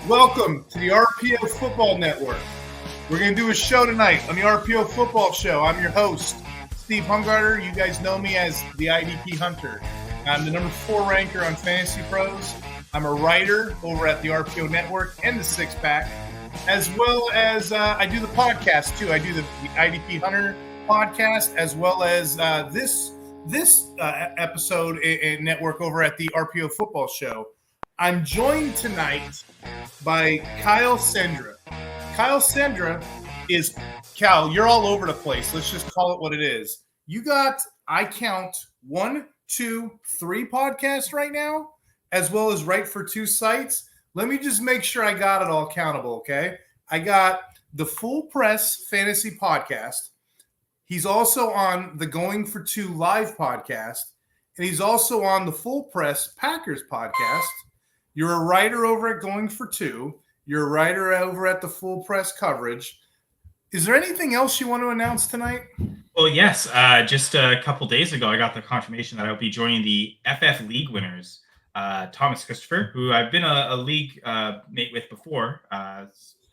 Welcome to the RPO Football Network. We're going to do a show tonight on the RPO Football Show. I'm your host, Steve Hungarter. You guys know me as the IDP Hunter. I'm the number 4 ranker on Fantasy Pros. I'm a writer over at the RPO Network and the Six Pack, as well as I do the podcast too. I do the IDP Hunter podcast, as well as this episode and network over at the RPO Football Show. I'm joined tonight by Kyle Senra. Kyle Senra is, Cal, you're all over the place. Let's just call it what it is. You got, I count 1, 2, 3 podcasts right now, as well as Right for 2 sites. Let me just make sure I got it all countable, okay? I got the Full Press Fantasy Podcast. He's also on the Going for 2 Live podcast, and he's also on the Full Press Packers podcast. You're a writer over at Going for 2. You're a writer over at the Full Press Coverage. Is there anything else you want to announce tonight? Well, yes. Just a couple days ago, I got the confirmation that I'll be joining the FF League winners, Thomas Christopher, who I've been a league mate with before.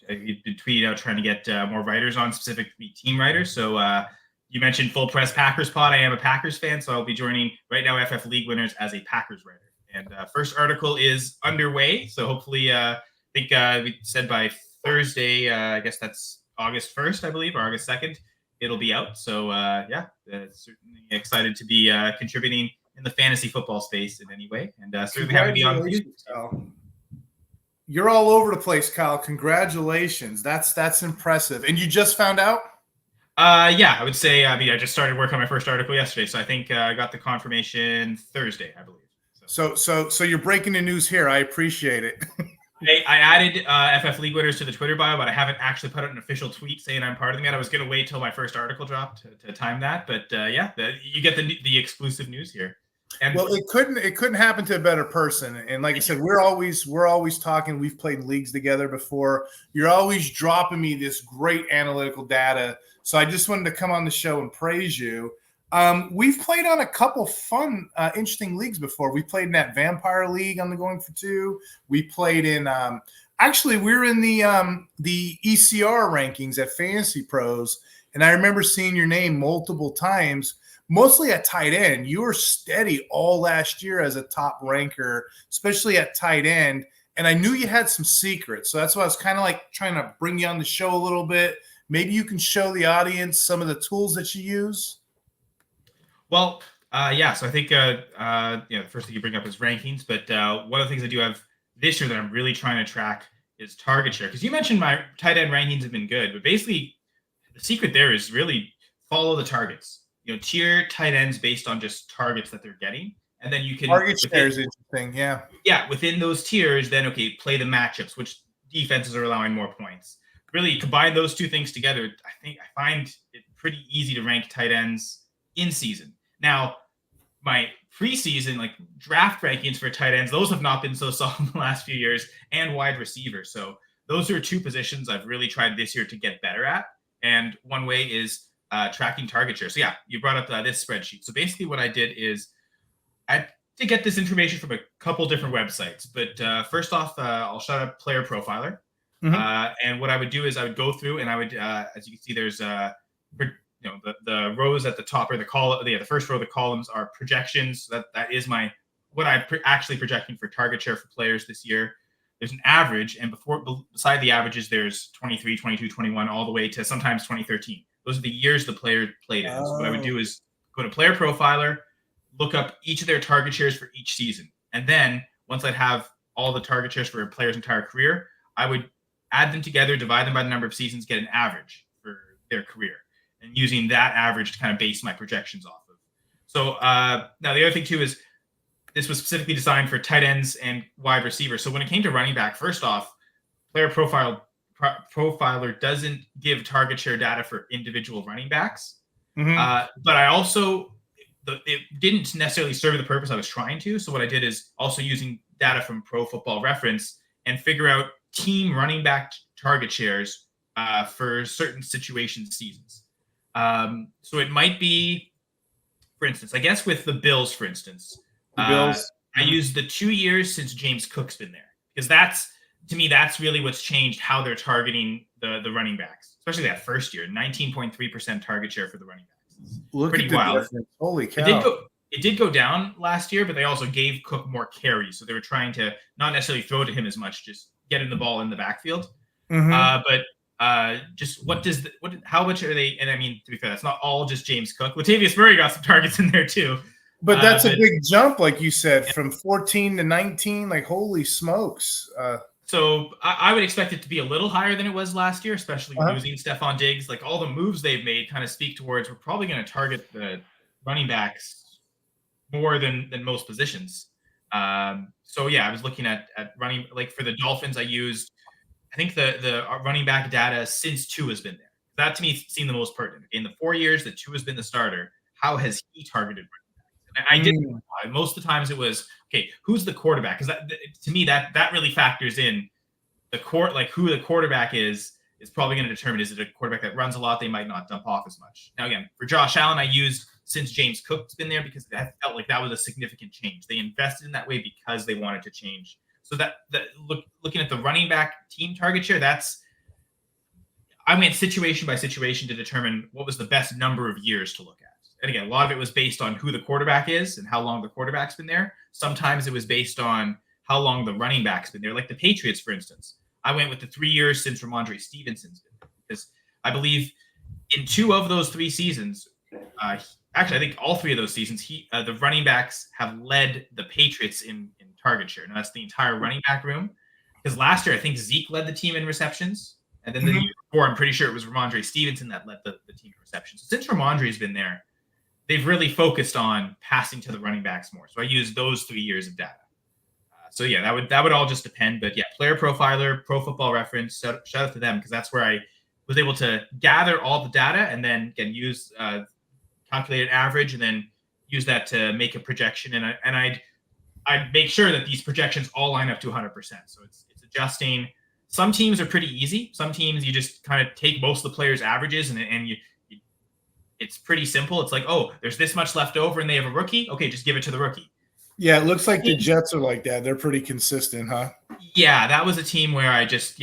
He's been tweeting out trying to get more writers on, specifically team writers. So you mentioned Full Press Packers Pod. I am a Packers fan, so I'll be joining right now FF League winners as a Packers writer. And first article is underway, so hopefully, I think we said by Thursday, I guess that's August 1st, I believe, or August 2nd, it'll be out. So, certainly excited to be contributing in the fantasy football space in any way, and certainly happy to be on YouTube. You're all over the place, Kyle. Congratulations. That's impressive. And you just found out? Yeah, I would say, I just started work on my first article yesterday, so I think I got the confirmation Thursday, I believe. So you're breaking the news here. I appreciate it. I added FF League winners to the Twitter bio, but I haven't actually put out an official tweet saying I'm part of them yet. I was going to wait till my first article dropped to time that, but you get the exclusive news here. And well, it couldn't happen to a better person. And like I said, we're always talking. We've played leagues together before. You're always dropping me this great analytical data. So I just wanted to come on the show and praise you. We've played on a couple fun, interesting leagues before. We played in that Vampire League on the Going for 2. We played in actually we're in the ECR rankings at Fantasy Pros, and I remember seeing your name multiple times, mostly at tight end. You were steady all last year as a top ranker, especially at tight end, and I knew you had some secrets. So that's why I was kind of like trying to bring you on the show a little bit. Maybe you can show the audience some of the tools that you use. Well, so I think the first thing you bring up is rankings, but one of the things I do have this year that I'm really trying to track is target share. Because you mentioned my tight end rankings have been good, but basically the secret there is really follow the targets. Tier tight ends based on just targets that they're getting, and then you can target share is interesting. Yeah, within those tiers, then play the matchups, which defenses are allowing more points. Really combine those two things together. I find it pretty easy to rank tight ends in season. Now, my preseason draft rankings for tight ends, those have not been so solid in the last few years, and wide receivers. So those are two positions I've really tried this year to get better at. And one way is tracking target share. So yeah, you brought up this spreadsheet. So basically what I did is I had to get this information from a couple different websites. But first off, I'll shout out Player Profiler. Mm-hmm. And what I would do is I would go through and I would, as you can see, there's the rows at the top, or the first row of the columns are projections. That is what I'm actually projecting for target share for players this year. There's an average, and beside the averages, there's 23, 22, 21, all the way to sometimes 2013. Those are the years the player played in. So what I would do is go to Player Profiler, look up each of their target shares for each season. And then once I'd have all the target shares for a player's entire career, I would add them together, divide them by the number of seasons, get an average for their career. And using that average to kind of base my projections off of. So now the other thing too is this was specifically designed for tight ends and wide receivers. So when it came to running back, first off, Player Profiler doesn't give target share data for individual running backs. Mm-hmm. But I also, it didn't necessarily serve the purpose I was trying to. So what I did is also using data from Pro Football Reference and figure out team running back target shares for certain situations, seasons. So it might be, for instance, I guess with the Bills, for instance, I use the 2 years since James Cook's been there, because that's to me, that's really what's changed how they're targeting the running backs, especially that first year. 19.3% target share for the running backs. Look Pretty at the wild. difference. Holy cow. It did go down last year, but they also gave Cook more carries. So they were trying to not necessarily throw to him as much, just get him the ball in the backfield. Just how much are they? And I mean, to be fair, that's not all just James Cook. Latavius Murray got some targets in there too. But that's a big jump, like you said, from 14 to 19. Like, holy smokes. So I would expect it to be a little higher than it was last year, especially losing Stephon Diggs. Like, all the moves they've made kind of speak towards we're probably going to target the running backs more than most positions. So yeah, I was looking at running, like for the Dolphins, I think the running back data since Tua has been there. That to me seemed the most pertinent. In the 4 years that Tua has been the starter, how has he targeted running backs? And I didn't know why. Most of the times it was, okay, who's the quarterback? Because to me that really factors in like who the quarterback is probably going to determine, is it a quarterback that runs a lot? They might not dump off as much. Now again, for Josh Allen, I used since James Cook's been there because I felt like that was a significant change. They invested in that way because they wanted to change. So looking at the running back team target share, I went situation by situation to determine what was the best number of years to look at. And again, a lot of it was based on who the quarterback is and how long the quarterback's been there. Sometimes it was based on how long the running back's been there. Like the Patriots, for instance, I went with the 3 years since Ramondre Stevenson's been there because I believe in 2 of those 3 seasons, actually, I think all 3 of those seasons, the running backs have led the Patriots in target share. Now, that's the entire running back room. Because last year, I think Zeke led the team in receptions. And then the year before, I'm pretty sure it was Ramondre Stevenson that led the team in receptions. So since Ramondre's been there, they've really focused on passing to the running backs more. So I used those 3 years of data. So yeah, that would all just depend. But yeah, Player Profiler, Pro Football Reference, shout out to them because that's where I was able to gather all the data and then again use calculated average and then use that to make a projection. And I'd make sure that these projections all line up to 100%. So it's adjusting. Some teams are pretty easy. Some teams you just kind of take most of the players' averages and it's pretty simple. It's like, oh, there's this much left over and they have a rookie. Okay, just give it to the rookie. Yeah, it looks like the Jets are like that. They're pretty consistent, huh? Yeah, that was a team where I just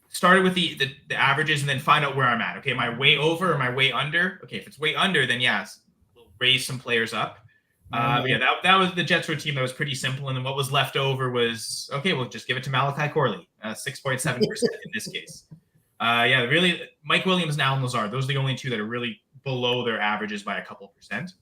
started with the averages and then find out where I'm at. Okay, am I way over or am I way under? Okay, if it's way under, then we'll raise some players up. That was the Jets were a team that was pretty simple. And then what was left over was, okay, we'll just give it to Malachi Corley, 6.7% in this case. Really, Mike Williams and Alan Lazard, those are the only 2 that are really below their averages by a couple percent.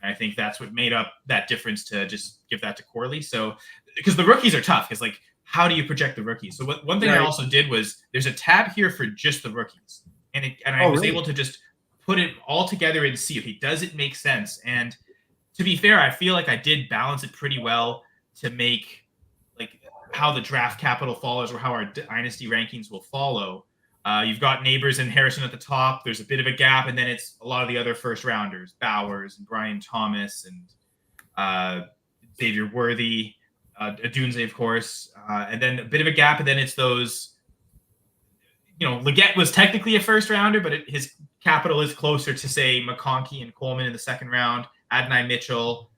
And I think that's what made up that difference to just give that to Corley. So, because the rookies are tough, because like, how do you project the rookies? So one thing I also did was there's a tab here for just the rookies. And I was able to just put it all together and see, okay, does it make sense? And to be fair, I feel like I did balance it pretty well to make like how the draft capital follows or how our dynasty rankings will follow. You've got Neighbors and Harrison at the top. There's a bit of a gap, and then it's a lot of the other first rounders, Bowers and Brian Thomas and Xavier Worthy, Adunze, of course, and then a bit of a gap, and then it's those. Leggett was technically a first rounder, but his capital is closer to say McConkey and Coleman in the second round, Adonai Mitchell.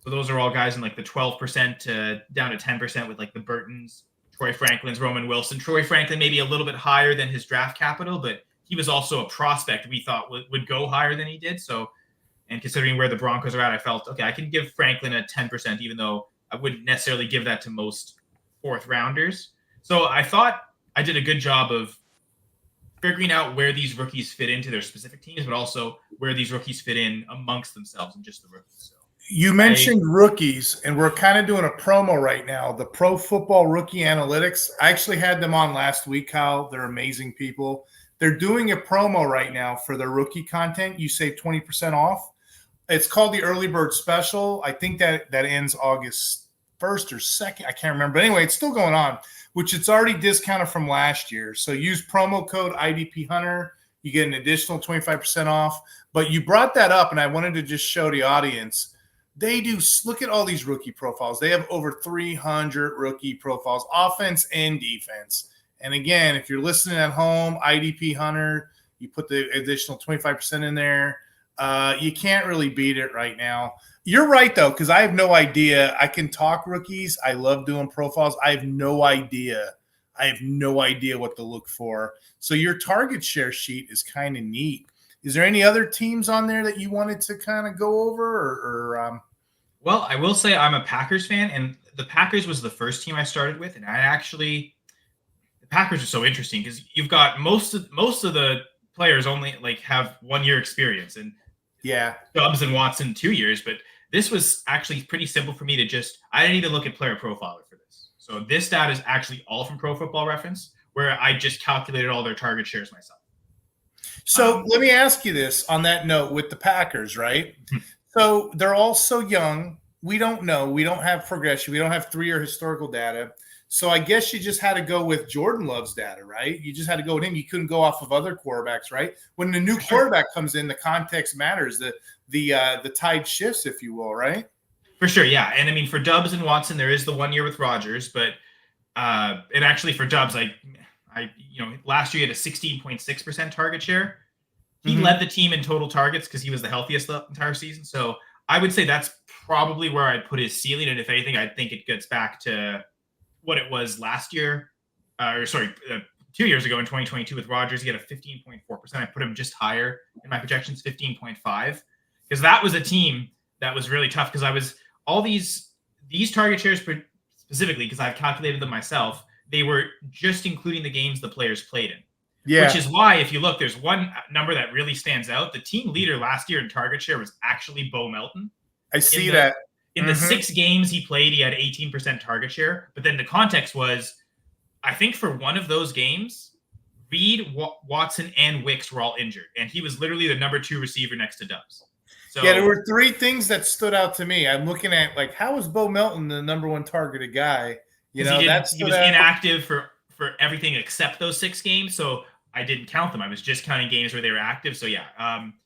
So those are all guys in like the 12% to down to 10% with like the Burtons. Troy Franklin's, Roman Wilson. Troy Franklin maybe a little bit higher than his draft capital, but he was also a prospect we thought would go higher than he did. So, and considering where the Broncos are at, I felt, okay, I can give Franklin a 10%, even though I wouldn't necessarily give that to most 4th rounders. So I thought I did a good job of figuring out where these rookies fit into their specific teams, but also where these rookies fit in amongst themselves and just the rookies. So. You mentioned rookies, and we're kind of doing a promo right now. The Pro Football Rookie Analytics. I actually had them on last week, Kyle. They're amazing people. They're doing a promo right now for their rookie content. You save 20% off. It's called the Early Bird Special. I think that ends August 1st or 2nd. I can't remember. But anyway, it's still going on, which it's already discounted from last year. So use promo code IDP Hunter. You get an additional 25% off. But you brought that up, and I wanted to just show the audience. They do look at all these rookie profiles. They have over 300 rookie profiles, offense and defense. And again, if you're listening at home, IDP Hunter, you put the additional 25% in there. You can't really beat it right now. You're right, though, because I have no idea. I can talk rookies. I love doing profiles. I have no idea I have no idea what to look for. So your target share sheet is kind of neat. Is there any other teams on there that you wanted to kind of go over Well, I will say I'm a Packers fan, and the Packers was the first team I started with, and the Packers are so interesting because you've got most of the players only like have 1 year experience, and Stubbs and Watson 2 years, but this was actually pretty simple for me to I didn't even look at Player Profiler for this. So this data is actually all from Pro Football Reference, where I just calculated all their target shares myself. So let me ask you this on that note with the Packers, right? So they're all so young. We don't know. We don't have progression. We don't have 3-year historical data. So I guess you just had to go with Jordan Love's data, right? You just had to go with him. You couldn't go off of other quarterbacks, right? When the new quarterback comes in, the context matters. The tide shifts, if you will, right? For sure, yeah. And I mean, for Dobbs and Watson, there is the 1 year with Rodgers, but and actually for Dobbs, last year he had a 16.6% target share. He led the team in total targets because he was the healthiest the entire season. So I would say that's probably where I'd put his ceiling. And if anything, I think it gets back to what it was last year, 2 years ago in 2022 with Rodgers. He had a 15.4%. I put him just higher in my projections, 15.5, because that was a team that was really tough because I was all these target shares specifically because I've calculated them myself. They were just including the games the players played in. Yeah. Which is why, if you look, there's one number that really stands out. The team leader last year in target share was actually Bo Melton. I see that. In the 6 games he played, he had 18% target share. But then the context was, I think for one of those games, Reed, Watson, and Wicks were all injured. And he was literally the number 2 receiver next to Dobbs. So, yeah, there were 3 things that stood out to me. I'm looking at, how is Bo Melton the number 1 targeted guy? He was inactive for everything except those 6 games. So I didn't count them. I was just counting games where they were active. So yeah.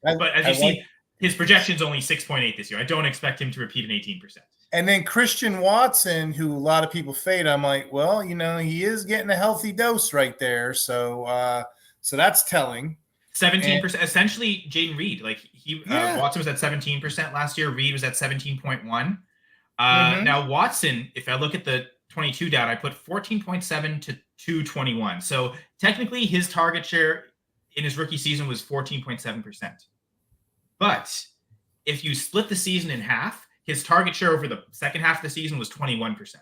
But as you see, his projection's only 6.8 this year. I don't expect him to repeat an 18%. And then Christian Watson, who a lot of people fade, I'm like, well, he is getting a healthy dose right there. So that's telling. 17%. Essentially, Jaden Reed. Watson was at 17% last year. Reed was at 17.1. Now Watson, if I look at the 22 data, I put 14.7 to 221. So technically his target share in his rookie season was 14.7%. But if you split the season in half, his target share over the second half of the season was 21%.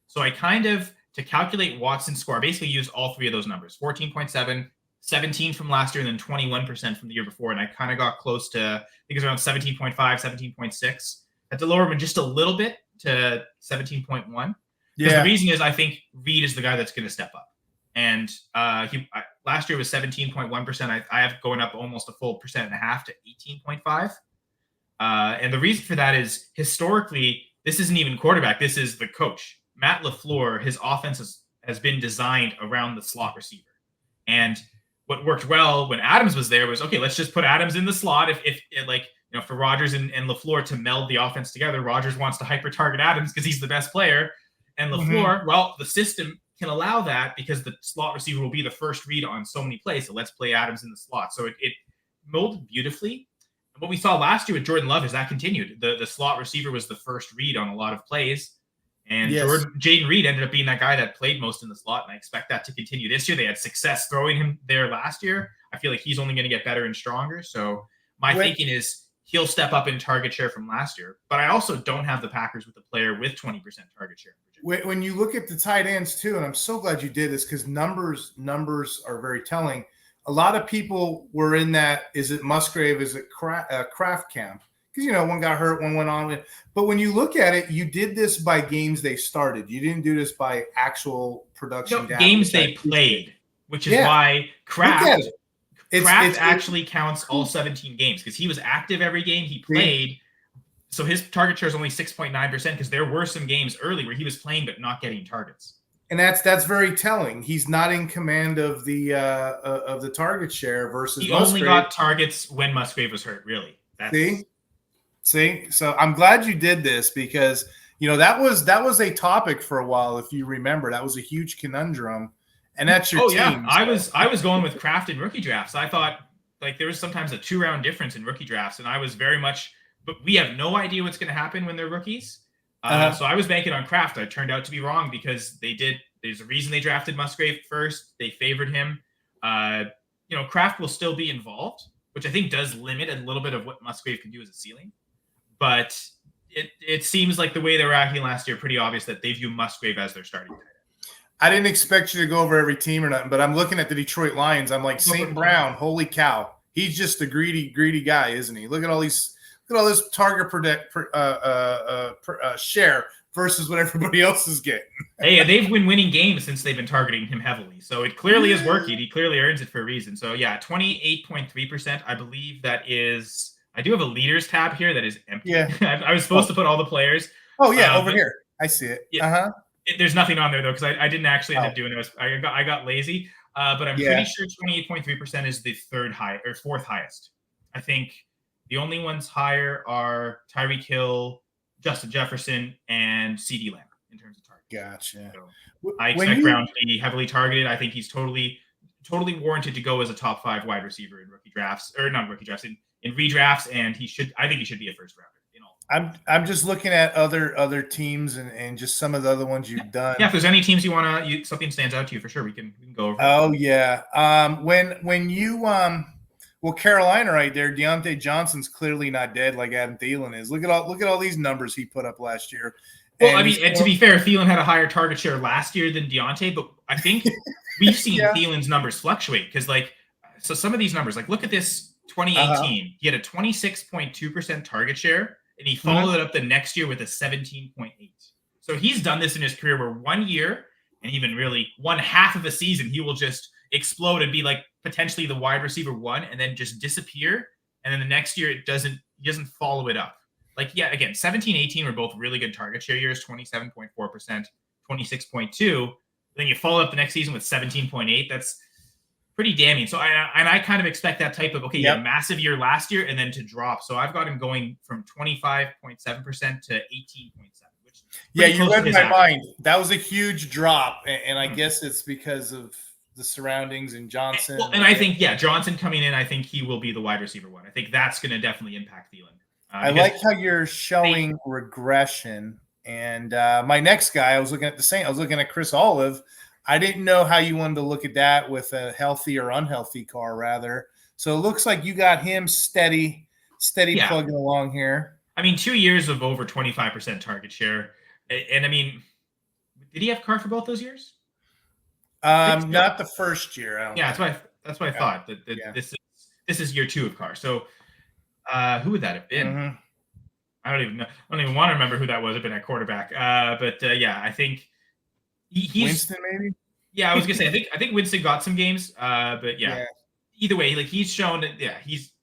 So I to calculate Watson's score, I basically used all 3 of those numbers, 14.7, 17 from last year, and then 21% from the year before. And I kind of got close to, I think it was around 17.5, 17.6. Had to lower him just a little bit to 17.1. Because the reason is I think Reed is the guy that's going to step up. And last year was 17.1%. I have going up almost a full 1.5% to 18.5. And the reason for that is historically, this isn't even quarterback. This is the coach. Matt LaFleur, his offense has been designed around the slot receiver. And what worked well when Adams was there was, okay, let's just put Adams in the slot. If for Rodgers and LaFleur to meld the offense together, Rodgers wants to hyper target Adams because he's the best player. And LaFleur, well, the system can allow that because the slot receiver will be the first read on so many plays. So let's play Adams in the slot. So it molded beautifully. And what we saw last year with Jordan Love is that continued. The slot receiver was the first read on a lot of plays. And Jaden Reed ended up being that guy that played most in the slot. And I expect that to continue this year. They had success throwing him there last year. I feel like he's only going to get better and stronger. So my thinking is he'll step up in target share from last year. But I also don't have the Packers with a player with 20% target share. When you look at the tight ends too, and I'm so glad you did this because numbers are very telling. A lot of people were in that, is it Musgrave, is it Kraft camp? Because, one got hurt, one went on. But when you look at it, you did this by games they started. You didn't do this by actual production. No, games they played, which is why Kraft actually counts all 17 games because he was active every game he played. So his target share is only 6.9% because there were some games early where he was playing but not getting targets. And that's very telling. He's not in command of the target share versus Musgrave. Only got targets when Musgrave was hurt, really. See? So I'm glad you did this because, that was a topic for a while, if you remember. That was a huge conundrum. And that's your team. Yeah. I was going with Kraft in rookie drafts. I thought there was sometimes a 2-round difference in rookie drafts, and I was very much – but we have no idea what's going to happen when they're rookies. So I was banking on Kraft. I turned out to be wrong because they did There's a reason they drafted Musgrave first. They favored him. Kraft will still be involved, which I think does limit a little bit of what Musgrave can do as a ceiling. But it seems like the way they were acting last year, pretty obvious that they view Musgrave as their starting tight end. I didn't expect you to go over every team or nothing, but I'm looking at the Detroit Lions. I'm like, St. Brown, holy cow. He's just a greedy guy, isn't he? Look at all this target share versus what everybody else is getting. Hey, they've been winning games since they've been targeting him heavily. So it clearly is working. He clearly earns it for a reason. So yeah, 28.3%. I believe that is, I do have a leaders tab here that is empty. Yeah. I was supposed to put all the players. Oh yeah, over here. I see it. Yeah, there's nothing on there though, because I didn't actually end up doing it. I got lazy. But I'm pretty sure 28.3% is the fourth highest. I think the only ones higher are Tyreek Hill, Justin Jefferson, and CD Lamb in terms of target. Gotcha. So I expect Brown to be heavily targeted. I think he's totally warranted to go as a top 5 wide receiver in rookie drafts, or not rookie drafts, in redrafts, and I think he should be a first rounder. I'm just looking at other teams and just some of the other ones you've done. Yeah, if there's any teams you want to, something stands out to you for sure, we can go over. Oh yeah. When you Carolina right there, Deontay Johnson's clearly not dead like Adam Thielen is. Look at all these numbers he put up last year. Well, and to be fair, Thielen had a higher target share last year than Deontay, but I think we've seen Thielen's numbers fluctuate because so some of these numbers, look at this 2018, he had a 26.2% target share. And he followed it up the next year with a 17.8. So he's done this in his career where 1 year and even really one half of a season, he will just explode and be like potentially the wide receiver 1 and then just disappear. And then the next year he doesn't follow it up. Again, 17, 18 were both really good target share years, 27.4%, 26.2. Then you follow up the next season with 17.8. That's pretty damning. So I kind of expect that type of, a massive year last year and then to drop. So I've got him going from 25.7% to 18.7, which you read my mind. That was a huge drop. And I guess it's because of the surroundings and Johnson. And I think, Johnson coming in, I think he will be the wide receiver 1. I think that's going to definitely impact Thielen. I like how you're showing regression. And my next guy, I was looking at Chris Olive. I didn't know how you wanted to look at that with a healthy or unhealthy car, rather. So it looks like you got him steady plugging along here. 2 years of over 25% target share. And did he have Carr for both those years? Not the first year. That's what I thought. This is year 2 of Carr. So who would that have been? Mm-hmm. I don't even want to remember who that was. I've been at quarterback. I think he's Winston, maybe. Yeah, I was gonna say I think Winston got some games. Either way, he's shown that he's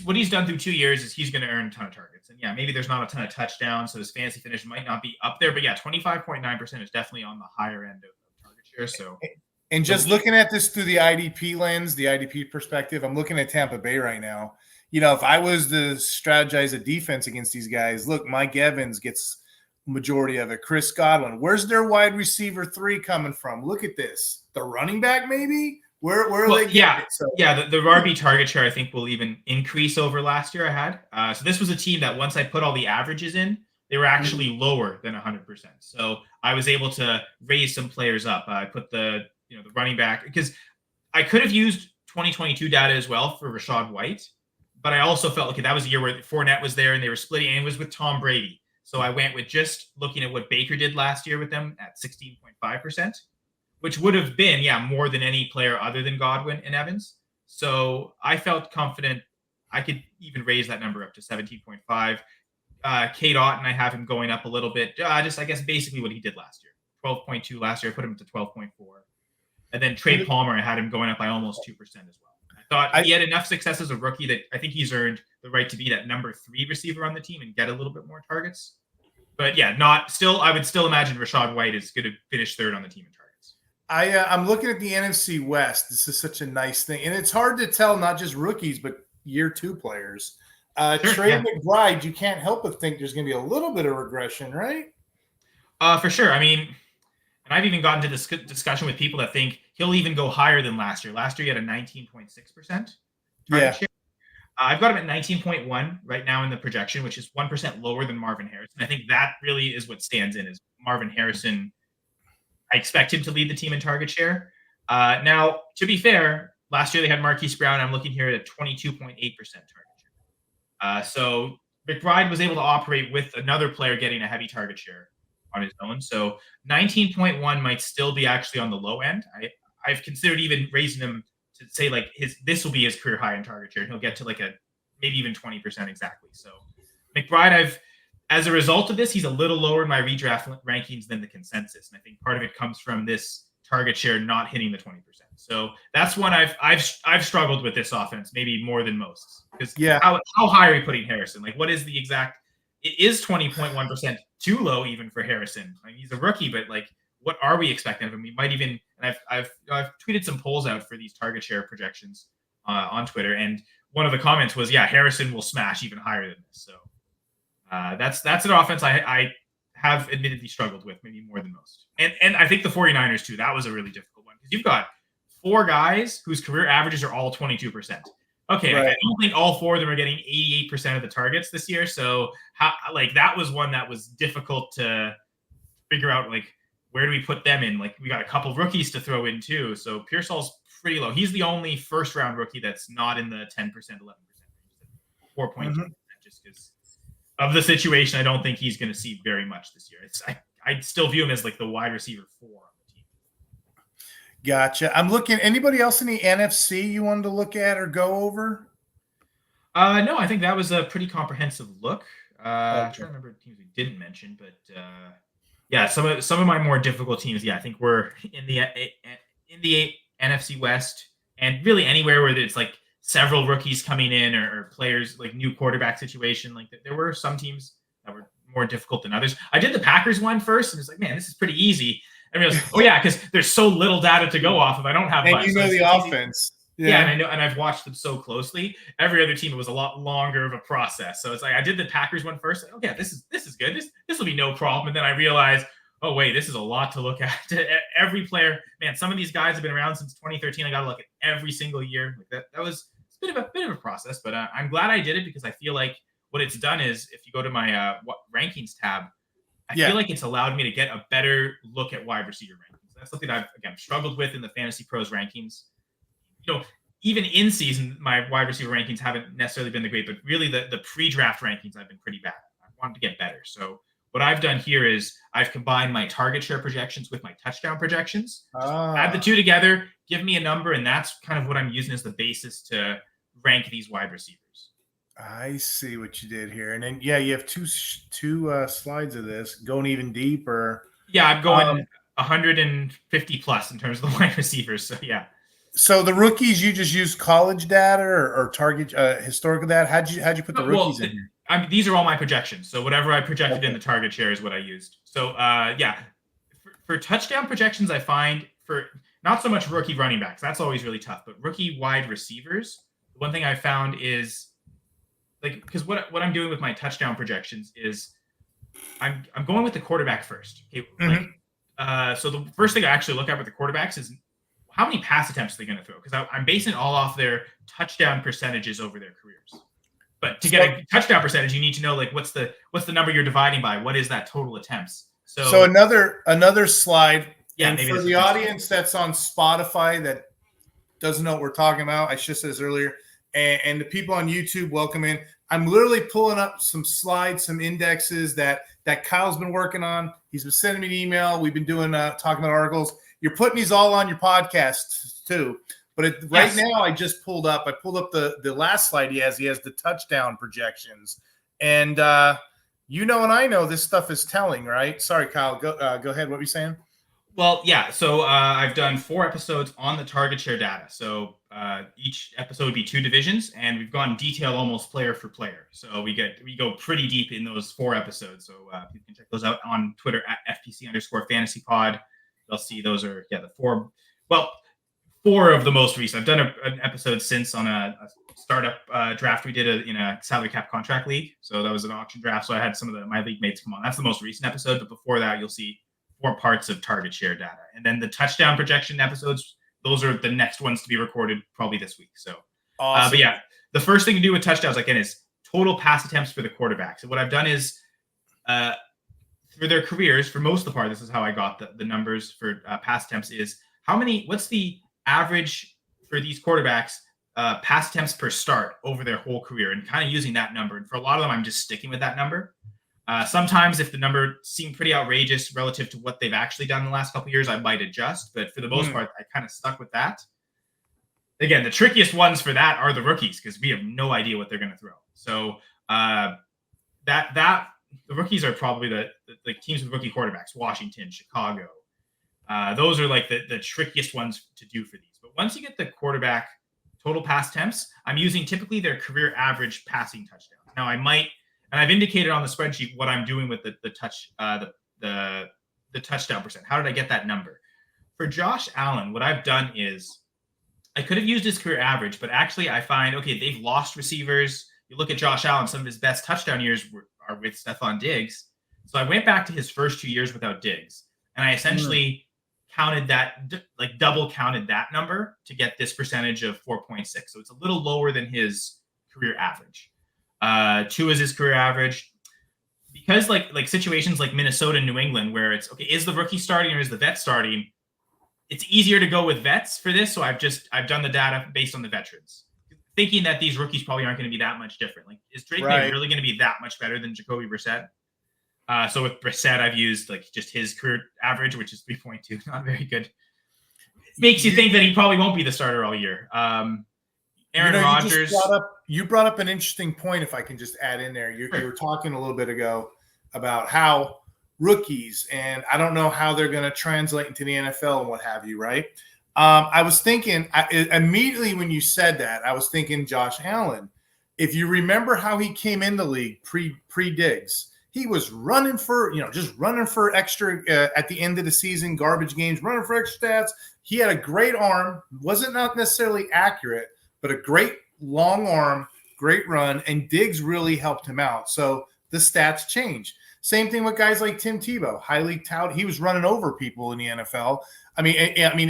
what he's done through 2 years is he's gonna earn a ton of targets. And maybe there's not a ton of touchdowns, so his fantasy finish might not be up there. But 25.9% is definitely on the higher end of target share. So and just looking at this through the IDP lens, the IDP perspective, I'm looking at Tampa Bay right now. If I was to strategize a defense against these guys, look, Mike Evans gets majority of it. Chris Godwin. Where's their wide receiver 3 coming from? Look at this. The running back, maybe? Where are they getting it? So. The RB target share, I think, will even increase over last year I had. So this was a team that once I put all the averages in, they were actually lower than 100%. So I was able to raise some players up. I put the running back, because I could have used 2022 data as well for Rachaad White, but I also felt, that was a year where Fournette was there and they were splitting, and it was with Tom Brady. So I went with just looking at what Baker did last year with them at 16.5%, which would have been, more than any player other than Godwin and Evans. So I felt confident I could even raise that number up to 17.5. Kate Otten, I have him going up a little bit. I guess basically what he did last year. 12.2 last year, I put him to 12.4. And then Trey Palmer, I had him going up by almost 2% as well. I thought he had enough success as a rookie that I think he's earned the right to be that number 3 receiver on the team and get a little bit more targets. But I would still imagine Rachaad White is going to finish 3rd on the team in targets. I'm looking at the NFC West. This is such a nice thing. And it's hard to tell not just rookies, but year 2 players. Trey McBride, you can't help but think there's going to be a little bit of regression, right? For sure. And I've even gotten to this discussion with people that think he'll even go higher than last year. Last year, he had a 19.6% target share. I've got him at 19.1 right now in the projection, which is 1% lower than Marvin Harrison. I think that really is what stands in is Marvin Harrison. I expect him to lead the team in target share. Now, to be fair, last year they had Marquise Brown. I'm looking here at 22.8% target share. So McBride was able to operate with another player getting a heavy target share on his own. So 19.1 might still be actually on the low end. I've considered even raising him to say like this will be his career high in target share. He'll get to like maybe even 20% exactly. So McBride, as a result of this, he's a little lower in my redraft rankings than the consensus. And I think part of it comes from this target share not hitting the 20%. So that's one I've struggled with this offense, maybe more than most. Because how high are you putting Harrison? Like, what is the exact? It is 20.1% too low even for Harrison. I mean, he's a rookie, but like, what are we expecting of him? We might even, and I've tweeted some polls out for these target share projections on Twitter, and one of the comments was, yeah, Harrison will smash even higher than this. So that's an offense I have admittedly struggled with, maybe more than most. And I think the 49ers too, that was a really difficult one because you've got 4 guys whose career averages are all 22%. Okay, right. I don't think all 4 of them are getting 88% of the targets this year. So that was one that was difficult to figure out, like, where do we put them in? Like, we got a couple of rookies to throw in too. So Pearsall's pretty low. He's the only first round rookie that's not in the 10%, 11% range. 4.2%, just because of the situation. I don't think he's going to see very much this year. I still view him as like the wide receiver 4 on the team. Gotcha. I'm looking. Anybody else in the NFC you wanted to look at or go over? No, I think that was a pretty comprehensive look. I'm trying to remember teams we didn't mention, but yeah, some of my more difficult teams. Yeah, I think we're in the NFC West, and really anywhere where it's like several rookies coming in or players, like new quarterback situation. Like, there were some teams that were more difficult than others. I did the Packers one first, and it's like, man, this is pretty easy. I realized, oh yeah, because there's so little data to go off of. I don't have much. And you know the offense. Yeah, and I know, and I've watched them so closely. Every other team, it was a lot longer of a process. So it's like I did the Packers one first. Like, okay, this is good. This will be no problem. And then I realized, oh wait, this is a lot to look at. Every player, man, some of these guys have been around since 2013. I got to look at every single year. Like that was a bit of a process, but I'm glad I did it because I feel like what it's done is, if you go to my rankings tab, I feel like it's allowed me to get a better look at wide receiver rankings. That's something I've again struggled with in the Fantasy Pros rankings. Even in season, my wide receiver rankings haven't necessarily been the great, but really the pre-draft rankings have been pretty bad. I wanted to get better. So what I've done here is I've combined my target share projections with my touchdown projections. Add the two together, give me a number, and that's kind of what I'm using as the basis to rank these wide receivers. I see what you did here. And then, yeah, you have two slides of this going even deeper. Yeah, I'm going 150 plus in terms of the wide receivers. So, yeah. So the rookies, you just use college data or target historical data? How'd you put the rookies in here? These are all my projections. So whatever I projected in the target share is what I used. So yeah, for touchdown projections, I find for not so much rookie running backs, that's always really tough, but rookie wide receivers, one thing I found is like, because what I'm doing with my touchdown projections is I'm going with the quarterback first. Okay, so the first thing I actually look at with the quarterbacks is how many pass attempts are they going to throw? Because I'm basing it all off their touchdown percentages over their careers. But to get a touchdown percentage, you need to know, like, what's the number you're dividing by? What is that total attempts? So another slide. Yeah, and for the audience that's on Spotify that doesn't know what we're talking about, I should have said this earlier, and the people on YouTube, welcome in. I'm literally pulling up some slides, some indexes that Kyle's been working on. He's been sending me an email. We've been doing talking about articles. You're putting these all on your podcast too. But right now, I just pulled up the last slide he has. He has the touchdown projections. And and I know this stuff is telling, right? Sorry, Kyle. Go ahead. What were you saying? Well, yeah. So I've done 4 episodes on the target share data. So each episode would be 2 divisions, and we've gone detail almost player for player. So we go pretty deep in those 4 episodes. So you can check those out on Twitter at FPC_FantasyPod. You'll see those are the 4. Well, 4 of the most recent. I've done an episode since on a startup draft we did in a salary cap contract league. So that was an auction draft. So I had some of my league mates come on. That's the most recent episode. But before that, you'll see 4 parts of target share data. And then the touchdown projection episodes, those are the next ones to be recorded probably this week. So, awesome. But yeah, the first thing to do with touchdowns, again, is total pass attempts for the quarterback. So what I've done is for their careers, for most of the part, this is how I got the numbers for pass attempts is what's the average for these quarterbacks pass attempts per start over their whole career, and kind of using that number. And for a lot of them, I'm just sticking with that number. Sometimes if the number seemed pretty outrageous relative to what they've actually done in the last couple of years, I might adjust. But for the most part, I kind of stuck with that. Again, the trickiest ones for that are the rookies because we have no idea what they're going to throw. So the rookies are probably the teams with rookie quarterbacks, Washington, Chicago. Those are like the trickiest ones to do for these. But once you get the quarterback total pass attempts, I'm using typically their career average passing touchdowns. Now I might, and I've indicated on the spreadsheet what I'm doing with the touchdown percent. How did I get that number? For Josh Allen, what I've done is I could have used his career average, but actually I find, okay, they've lost receivers. You look at Josh Allen, some of his best touchdown years are with Stephon Diggs. So I went back to his first 2 years without Diggs, and I essentially counted that, like double counted that number to get this percentage of 4.6. So it's a little lower than his career average. 2 is his career average. Because like situations like Minnesota and New England, where it's, okay, is the rookie starting or is the vet starting? It's easier to go with vets for this. So I've done the data based on the veterans, thinking that these rookies probably aren't going to be that much different. Like, is Drake May really going to be that much better than Jacoby Brissett? So with Brissett, I've used like just his career average, which is 3.2, not very good. Makes you think that he probably won't be the starter all year. Aaron Rodgers. You brought up an interesting point, if I can just add in there. You were talking a little bit ago about how rookies, and I don't know how they're going to translate into the NFL and what have you, right? I was thinking immediately when you said that, I was thinking Josh Allen. If you remember how he came in the league pre-Diggs, he was running for, just running for extra at the end of the season, garbage games, running for extra stats. He had a great arm, wasn't not necessarily accurate, but a great long arm, great run, and Diggs really helped him out. So the stats change. Same thing with guys like Tim Tebow, highly touted. He was running over people in the NFL. I mean,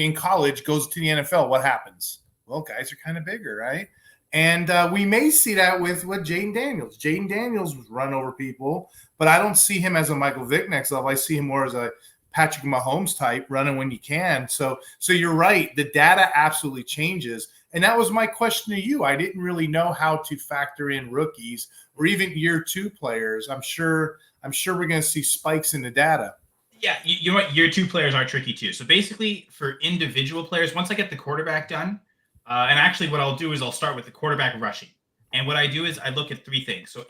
in college, goes to the NFL. What happens? Well, guys are kind of bigger, right? And we may see that with Jaden Daniels. Jaden Daniels was run over people, but I don't see him as a Michael Vick next level. I see him more as a Patrick Mahomes type, running when you can. So you're right. The data absolutely changes. And that was my question to you. I didn't really know how to factor in rookies or even year 2 players. I'm sure we're going to see spikes in the data. Yeah, you know what? Year 2 players are tricky too. So basically, for individual players, once I get the quarterback done, and actually what I'll do is I'll start with the quarterback rushing. And what I do is I look at 3 things. So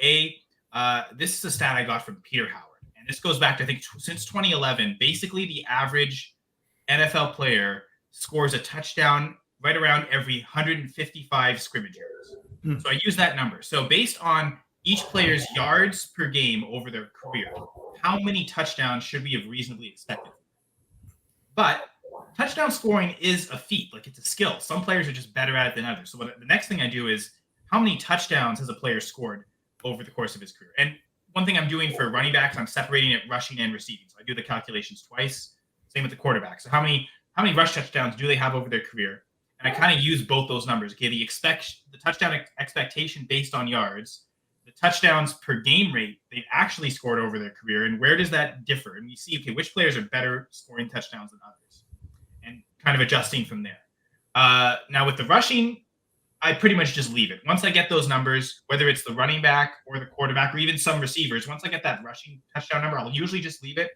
this is a stat I got from Peter Howard. And this goes back to, I think, since 2011. Basically, the average NFL player scores a touchdown right around every 155 scrimmage yards. So I use that number. So based on each player's yards per game over their career, how many touchdowns should we have reasonably expected? But touchdown scoring is a feat. Like, it's a skill. Some players are just better at it than others. So the next thing I do is, how many touchdowns has a player scored over the course of his career? And one thing I'm doing for running backs, I'm separating it rushing and receiving. So I do the calculations twice. Same with the quarterback. So how many rush touchdowns do they have over their career? And I kind of use both those numbers. Okay, the touchdown expectation based on yards, the touchdowns per game rate they've actually scored over their career, and where does that differ? And you see, okay, which players are better scoring touchdowns than others, and kind of adjusting from there. Now with the rushing, I pretty much just leave it. Once I get those numbers, whether it's the running back or the quarterback or even some receivers, once I get that rushing touchdown number, I'll usually just leave it.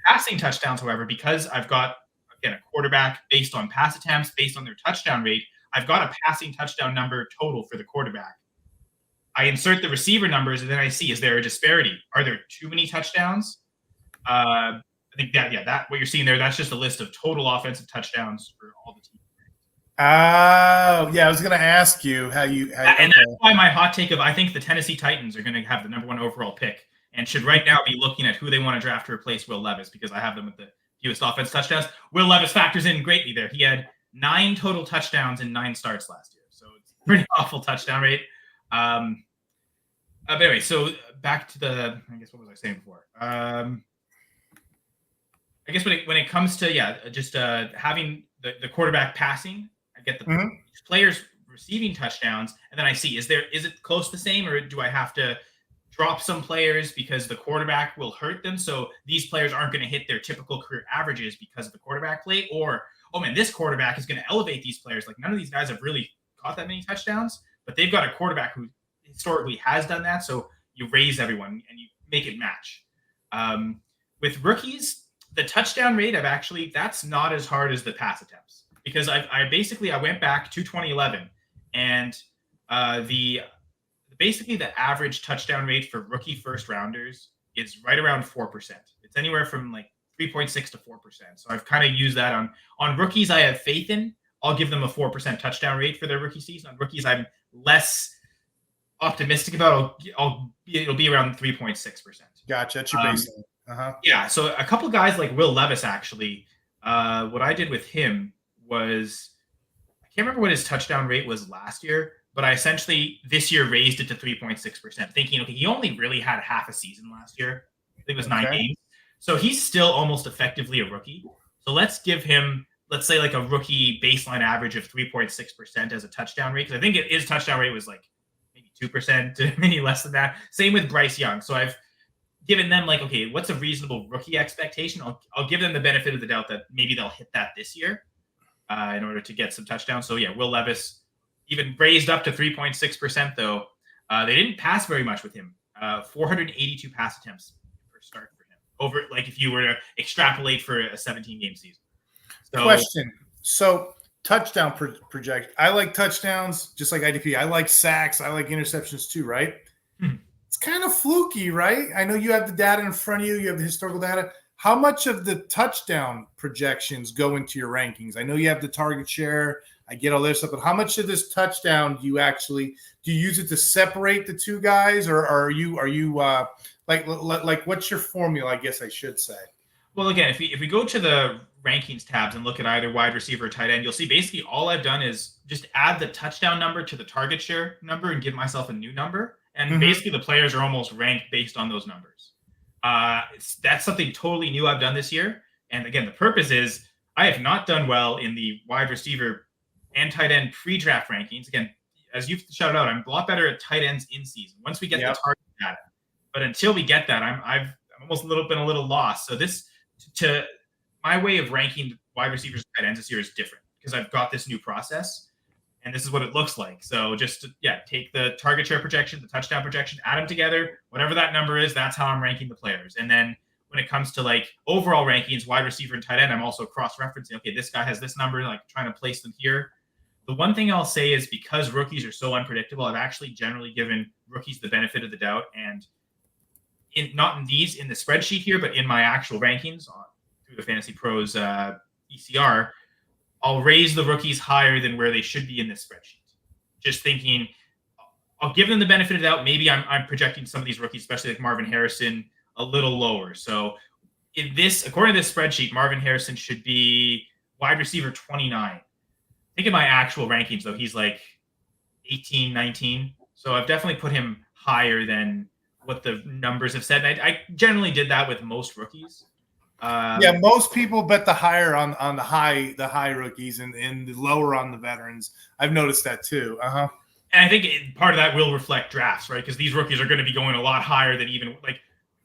Passing touchdowns, however, because I've got, again, a quarterback based on pass attempts, based on their touchdown rate, I've got a passing touchdown number total for the quarterback. I insert the receiver numbers, and then I see, is there a disparity? Are there too many touchdowns? I think that what you're seeing there, that's just a list of total offensive touchdowns for all the teams. Oh, yeah, I was going to ask you how you and that's why my hot take of, I think the Tennessee Titans are going to have the number 1 overall pick and should right now be looking at who they want to draft to replace Will Levis, because I have them with the fewest offense touchdowns. Will Levis factors in greatly there. He had 9 total touchdowns in 9 starts last year, so it's a pretty awful touchdown rate. But anyway, so back to the, I guess, what was I saying before? I guess when it comes to just having the quarterback passing, I get the players receiving touchdowns, and then I see, is it close to the same, or do I have to drop some players because the quarterback will hurt them. So these players aren't going to hit their typical career averages because of the quarterback play. Or, oh man, this quarterback is going to elevate these players. Like none of these guys have really caught that many touchdowns, but they've got a quarterback who historically has done that. So you raise everyone and you make it match. With rookies, the touchdown rate that's not as hard as the pass attempts, because I went back to 2011 and the average touchdown rate for rookie first rounders is right around 4%. It's anywhere from like 3.6 to 4%. So I've kind of used that on rookies I have faith in. I'll give them a 4% touchdown rate for their rookie season. On rookies I'm less optimistic about. It'll be around 3.6%. Gotcha. That's your baseline. Yeah. So a couple guys like Will Levis, actually, what I did with him was, I can't remember what his touchdown rate was last year, but I essentially this year raised it to 3.6%, thinking, okay, he only really had half a season last year. I think it was 9 games. So he's still almost effectively a rookie. So let's give him, let's say, like a rookie baseline average of 3.6% as a touchdown rate. Because I think his touchdown rate was like maybe 2%, maybe less than that. Same with Bryce Young. So I've given them like, okay, what's a reasonable rookie expectation? I'll give them the benefit of the doubt that maybe they'll hit that this year in order to get some touchdowns. So yeah, Will Levis even raised up to 3.6%, though. They didn't pass very much with him. 482 pass attempts per start for him. Over, like, if you were to extrapolate for a 17-game season. So, question. So touchdown project. I like touchdowns just like IDP. I like sacks. I like interceptions too, right? It's kind of fluky, right? I know you have the data in front of you. You have the historical data. How much of the touchdown projections go into your rankings? I know you have the target share. I get all this stuff, but how much of this touchdown do you use it to separate the two guys, or are you like what's your formula? I guess I should say. Well, again, if we go to the rankings tabs and look at either wide receiver or tight end, you'll see basically all I've done is just add the touchdown number to the target share number and give myself a new number. And basically the players are almost ranked based on those numbers. That's something totally new I've done this year. And again, the purpose is I have not done well in the wide receiver and tight end pre-draft rankings. Again, as you've shouted out, I'm a lot better at tight ends in season once we get the target data. But until we get that, I'm almost been a little lost. So my way of ranking wide receivers and tight ends this year is different because I've got this new process. And this is what it looks like. So just take the target share projection, the touchdown projection, add them together. Whatever that number is, that's how I'm ranking the players. And then when it comes to like overall rankings, wide receiver and tight end, I'm also cross-referencing. Okay, this guy has this number, like trying to place them here. The one thing I'll say is because rookies are so unpredictable, I've actually generally given rookies the benefit of the doubt. And not in the spreadsheet here, but in my actual rankings through the Fantasy Pros ECR, I'll raise the rookies higher than where they should be in this spreadsheet. Just thinking, I'll give them the benefit of the doubt. Maybe I'm projecting some of these rookies, especially like Marvin Harrison, a little lower. So according to this spreadsheet, Marvin Harrison should be wide receiver 29. I think in my actual rankings, though, he's like 18, 19. So I've definitely put him higher than what the numbers have said. And I generally did that with most rookies. Most people bet the higher on the high rookies and the lower on the veterans. I've noticed that too. And I think part of that will reflect drafts, right? Because these rookies are going to be going a lot higher than even like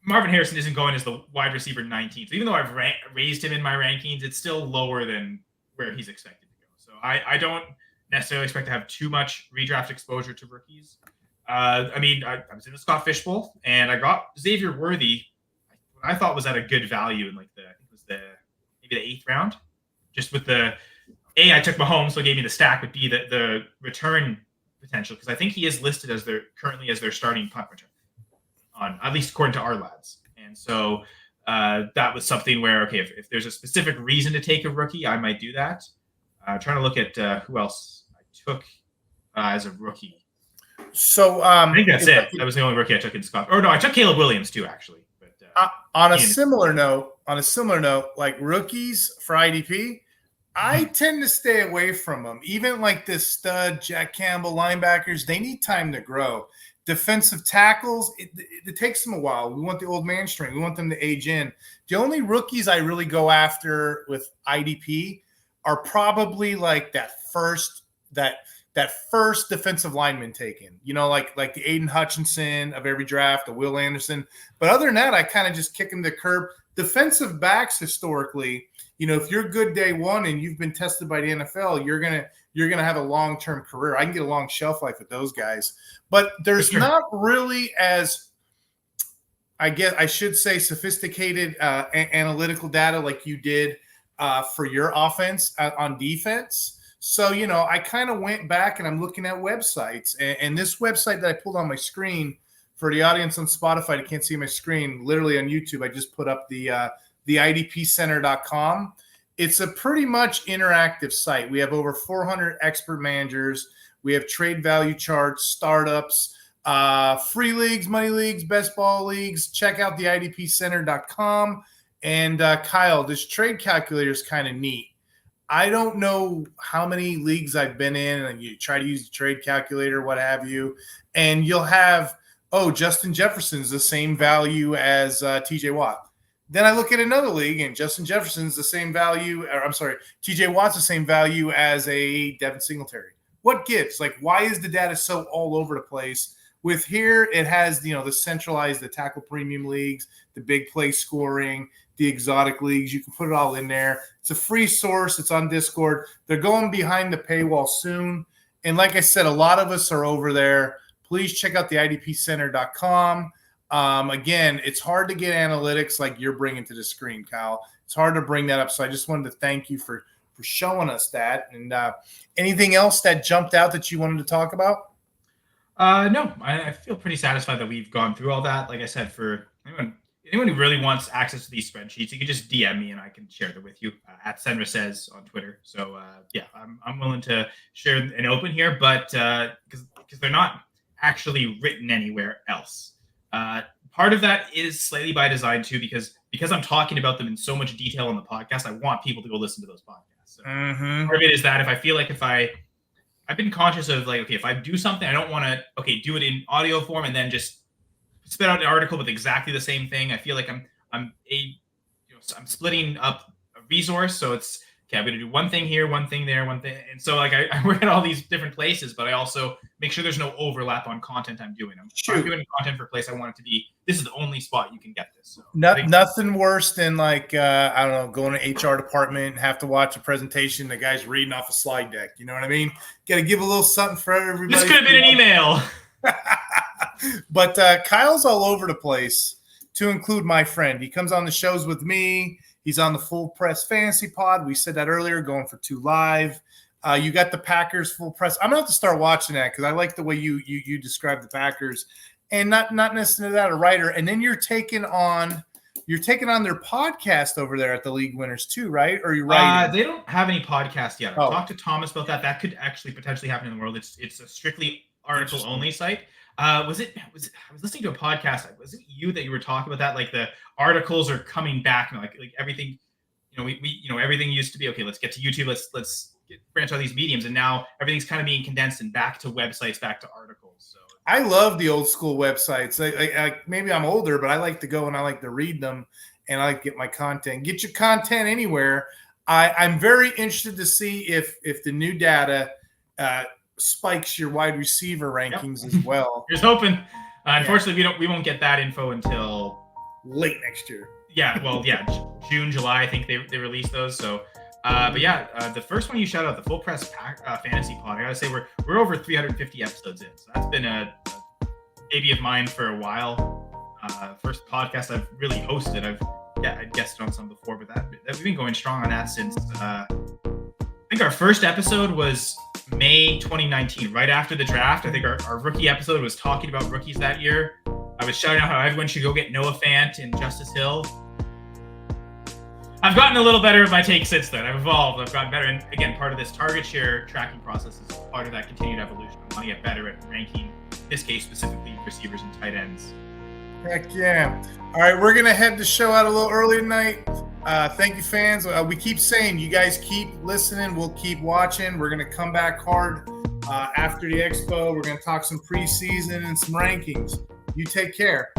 Marvin Harrison isn't going as the wide receiver 19. So even though I've raised him in my rankings, it's still lower than where he's expected to go. So I don't necessarily expect to have too much redraft exposure to rookies. I was in the Scott Fishbowl and I got Xavier Worthy. I thought was at a good value in like maybe the 8th round, just with I took Mahomes, so it gave me the stack, but B, the return potential, because I think he is listed as currently as their starting punt return on, at least according to our lads. And so that was something where, okay, if there's a specific reason to take a rookie, I might do that. Trying to look at who else I took as a rookie. So I think that's it. That was the only rookie I took in Scott. Or no, I took Caleb Williams too, actually. On a similar note, like rookies for IDP, I tend to stay away from them. Even like this stud Jack Campbell linebackers, they need time to grow. Defensive tackles, it takes them a while. We want the old man strength. We want them to age in. The only rookies I really go after with IDP are probably like that that first defensive lineman taken, like the Aiden Hutchinson of every draft, the Will Anderson. But other than that, I kind of just kick them to the curb. Defensive backs historically, if you're good day one and you've been tested by the NFL, you're gonna have a long-term career. I can get a long shelf life with those guys. But there's not really as, I guess I should say, sophisticated analytical data like you did for your offense on defense. So, I kind of went back and I'm looking at websites. And this website that I pulled on my screen for the audience on Spotify, I can't see my screen, literally on YouTube, I just put up the IDPcenter.com. It's a pretty much interactive site. We have over 400 expert managers. We have trade value charts, startups, free leagues, money leagues, best ball leagues. Check out the IDPcenter.com. And Kyle, this trade calculator is kind of neat. I don't know how many leagues I've been in, and you try to use the trade calculator, what have you, and you'll have, Justin Jefferson's the same value as TJ Watt. Then I look at another league, and Justin Jefferson's the same value, TJ Watt's the same value as a Devin Singletary. What gives? Like, why is the data so all over the place? With here, it has, the centralized, the tackle premium leagues, the big play scoring, the exotic leagues. You can put it all in there. It's a free source. It's on Discord. They're going behind the paywall soon. And like I said, a lot of us are over there. Please check out the IDPcenter.com. Again, it's hard to get analytics like you're bringing to the screen, Kyle. It's hard to bring that up. So I just wanted to thank you for showing us that. And anything else that jumped out that you wanted to talk about? No, I feel pretty satisfied that we've gone through all that. Like I said, for anyone who really wants access to these spreadsheets, you can just DM me and I can share them with you at Senra Says on Twitter. So I'm willing to share and open here, but because they're not actually written anywhere else. Part of that is slightly by design too, because I'm talking about them in so much detail on the podcast. I want people to go listen to those podcasts. So part of it is that if I feel like I've been conscious of like, okay, if I do something, I don't want to, do it in audio form and then just spit out an article with exactly the same thing. I feel like I'm splitting up a resource. So it's, I'm going to do one thing here, one thing there, one thing. And so like I work at all these different places, but I also make sure there's no overlap on content I'm doing. I'm doing content for a place I want it to be. This is the only spot you can get this. So nothing worse than like, I don't know, going to HR department and have to watch a presentation. The guy's reading off a slide deck. You know what I mean? Got to give a little something for everybody. This could have been an email. But Kyle's all over the place, to include my friend. He comes on the shows with me. He's on the Full Press Fantasy Pod. We said that earlier, going for 2 live. You got the Packers Full Press. I'm going to have to start watching that because I like the way you describe the Packers. And not necessarily that, a writer. And then you're taking on their podcast over there at the League Winners too, right? Or you writing? They don't have any podcast yet. I talked to Thomas about that. That could actually potentially happen in the world. It's a strictly article only site. I was listening to a podcast. Was it you that you were talking about that? Like the articles are coming back, and like everything, we everything used to be okay. Let's get to YouTube. Let's branch out these mediums, and now everything's kind of being condensed and back to websites, back to articles. So I love the old school websites. Like maybe I'm older, but I like to go and I like to read them, and I like to get my content. Get your content anywhere. I'm very interested to see if the new data spikes your wide receiver rankings as well. Here's hoping. Unfortunately, we won't get that info until late next year. June, July. I think they release those. So, the first one you shout out, the Full Press Fantasy Pod. I gotta say we're over 350 episodes in. So that's been a baby of mine for a while. First podcast I've really hosted. I've guested on some before, but we've been going strong on that since. I think our first episode was May 2019, right after the draft. I think our rookie episode was talking about rookies that year. I was shouting out how everyone should go get Noah Fant and Justice Hill. I've gotten a little better at my take since then. I've evolved. I've gotten better. And again, part of this target share tracking process is part of that continued evolution. I want to get better at ranking, in this case specifically, receivers and tight ends. Heck yeah. All right, we're going to head the show out a little early tonight. Thank you, fans. We keep saying, you guys keep listening. We'll keep watching. We're going to come back hard after the expo. We're going to talk some preseason and some rankings. You take care.